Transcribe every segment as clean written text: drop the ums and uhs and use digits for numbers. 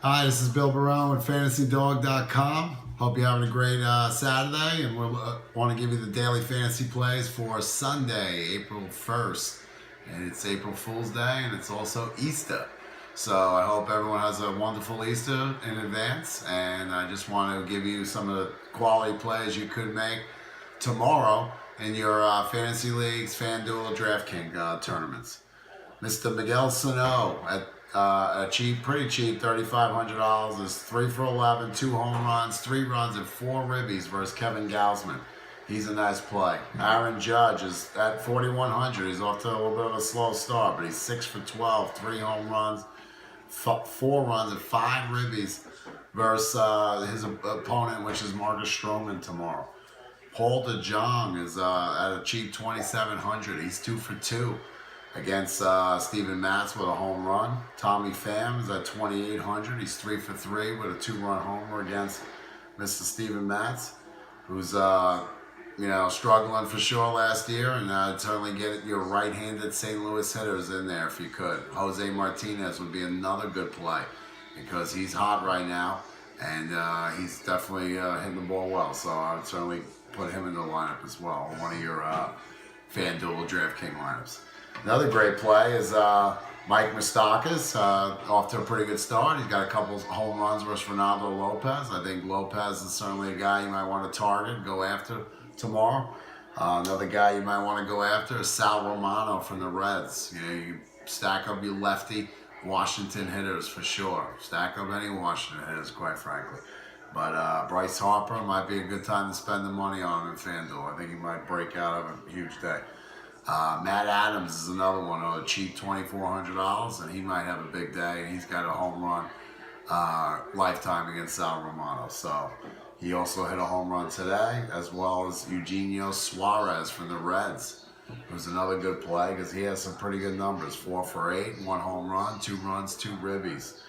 Hi, this is Bill Barone with FantasyDog.com. Hope you're having a great Saturday, and we want to give you the daily fantasy plays for Sunday, April 1st. And it's April Fool's Day, and it's also Easter. So I hope everyone has a wonderful Easter in advance, and I just want to give you some of the quality plays you could make tomorrow in your fantasy leagues, FanDuel, DraftKings tournaments. Mr. Miguel Sano at pretty cheap, $3,500 is 3 for 11, 2 home runs, 3 runs, and 4 ribbies versus Kevin Gausman. He's a nice play. Aaron Judge is at 4,100. He's off to a little bit of a slow start, but he's 6 for 12, 3 home runs, 4 runs, and 5 ribbies versus his opponent, which is Marcus Stroman tomorrow. Paul DeJong is at a cheap 2,700. He's 2 for 2 against Steven Matz with a home run. Tommy Pham is at 2,800. He's 3 for 3 with a 2-run homer against Mr. Steven Matz, who's struggling for sure last year, and certainly get your right-handed St. Louis hitters in there if you could. Jose Martinez would be another good play because he's hot right now, and he's definitely hitting the ball well. So I would certainly put him in the lineup as well, one of your FanDuel DraftKings lineups. Another great play is Mike Moustakas, off to a pretty good start. He's got a couple of home runs versus Ronaldo Lopez. I think Lopez is certainly a guy you might want to target, go after tomorrow. Another guy you might want to go after is Sal Romano from the Reds. You stack up your lefty Washington hitters for sure. Stack up any Washington hitters, quite frankly. But Bryce Harper might be a good time to spend the money on him in FanDuel. I think he might break out of a huge day. Matt Adams is another one, a cheap $2,400, and he might have a big day. He's got a home run lifetime against Sal Romano. So he also hit a home run today, as well as Eugenio Suarez from the Reds, who's another good play because he has some pretty good numbers. 4 for 8, 1 home run, 2 runs, 2 ribbies.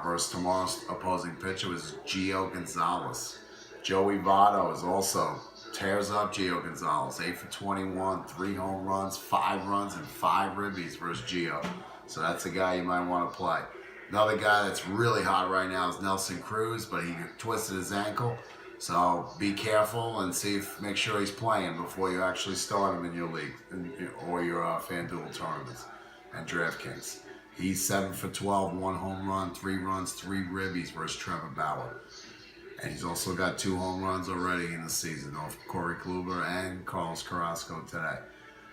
Versus tomorrow's opposing pitcher was Gio Gonzalez. Joey Votto is also tears up Gio Gonzalez, 8 for 21, 3 home runs, 5 runs, and 5 ribbies versus Gio. So that's a guy you might want to play. Another guy that's really hot right now is Nelson Cruz, but he twisted his ankle. So be careful and make sure he's playing before you actually start him in your league or your FanDuel tournaments and DraftKings. He's 7 for 12, 1 home run, 3 runs, 3 ribbies versus Trevor Bauer. And he's also got 2 home runs already in the season off Corey Kluber and Carlos Carrasco today.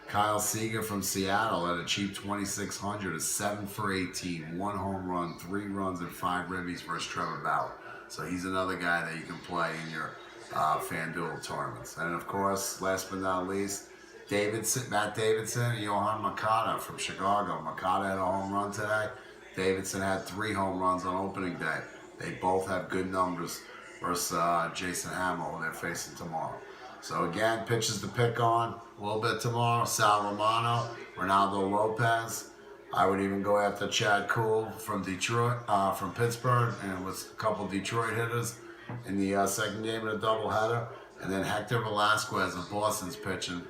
Kyle Seager from Seattle at a cheap 2,600 is 7 for 18, 1 home run, 3 runs, and 5 ribbies versus Trevor Bauer. So he's another guy that you can play in your FanDuel tournaments. And of course, last but not least, Matt Davidson and Yohan Moncada from Chicago. Moncada had a home run today. Davidson had 3 home runs on opening day. They both have good numbers versus Jason Hamill, who they're facing tomorrow. So again, pitches to pick on a little bit tomorrow. Sal Romano, Ronaldo Lopez. I would even go after Chad Kuhl from Pittsburgh, and with a couple Detroit hitters in the second game of the doubleheader. And then Hector Velasquez of Boston's pitching,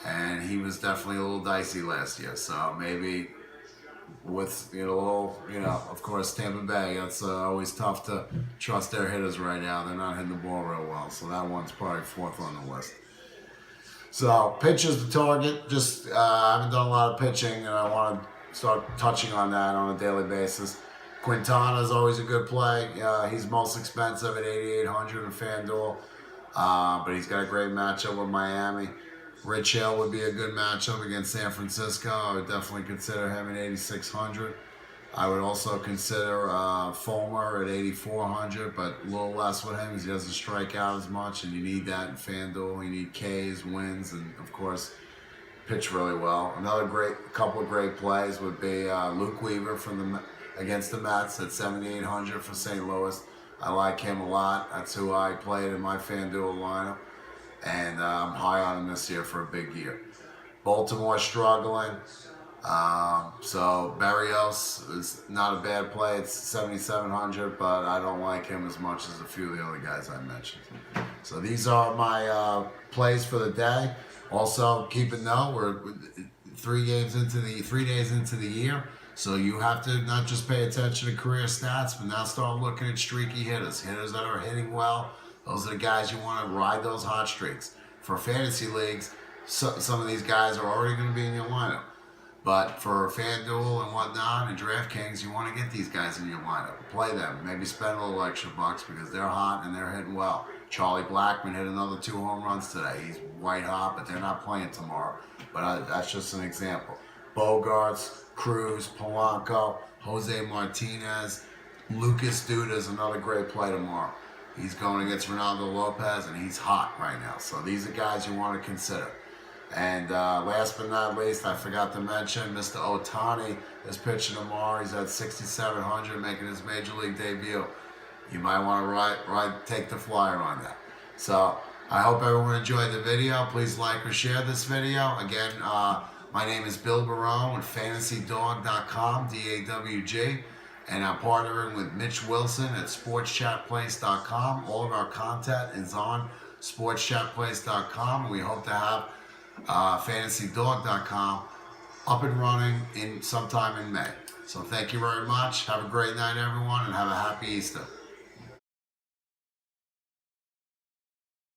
and he was definitely a little dicey last year. So maybe with of course Tampa Bay, it's always tough to trust their hitters right now. They're not hitting the ball real well, so that one's probably 4th on the list. So pitchers to target, just I haven't done a lot of pitching, and I want to start touching on that on a daily basis. Quintana is always a good play. He's most expensive at 8,800 in FanDuel, but he's got a great matchup with Miami. Rich Hill would be a good matchup against San Francisco. I would definitely consider him at 8,600. I would also consider Fulmer at 8,400, but a little less with him because he doesn't strike out as much, and you need that in FanDuel. You need Ks, wins, and of course, pitch really well. Another couple of great plays would be Luke Weaver against the Mets at 7,800 for St. Louis. I like him a lot. That's who I played in my FanDuel lineup. And I'm high on him this year for a big year. Baltimore struggling. So Berrios is not a bad play. It's 7,700, but I don't like him as much as a few of the other guys I mentioned. So these are my plays for the day. Also, keep it known, we're 3 days into the year. So you have to not just pay attention to career stats, but now start looking at streaky hitters that are hitting well. Those are the guys you want to ride those hot streaks. For fantasy leagues, some of these guys are already going to be in your lineup. But for FanDuel and whatnot and DraftKings, you want to get these guys in your lineup. Play them. Maybe spend a little extra bucks because they're hot and they're hitting well. Charlie Blackmon hit another 2 home runs today. He's white hot, but they're not playing tomorrow. But that's just an example. Bogarts, Cruz, Polanco, Jose Martinez, Lucas Duda is another great play tomorrow. He's going against Ronaldo Lopez, and he's hot right now. So these are guys you want to consider. And last but not least, I forgot to mention, Mr. Ohtani is pitching tomorrow. He's at 6,700, making his major league debut. You might want to take the flyer on that. So I hope everyone enjoyed the video. Please like or share this video. Again, my name is Bill Barone with FantasyDog.com, DAWG. And I'm partnering with Mitch Wilson at SportsChatPlace.com. All of our content is on SportsChatPlace.com. We hope to have FantasyDog.com up and running sometime in May. So thank you very much. Have a great night, everyone, and have a happy Easter.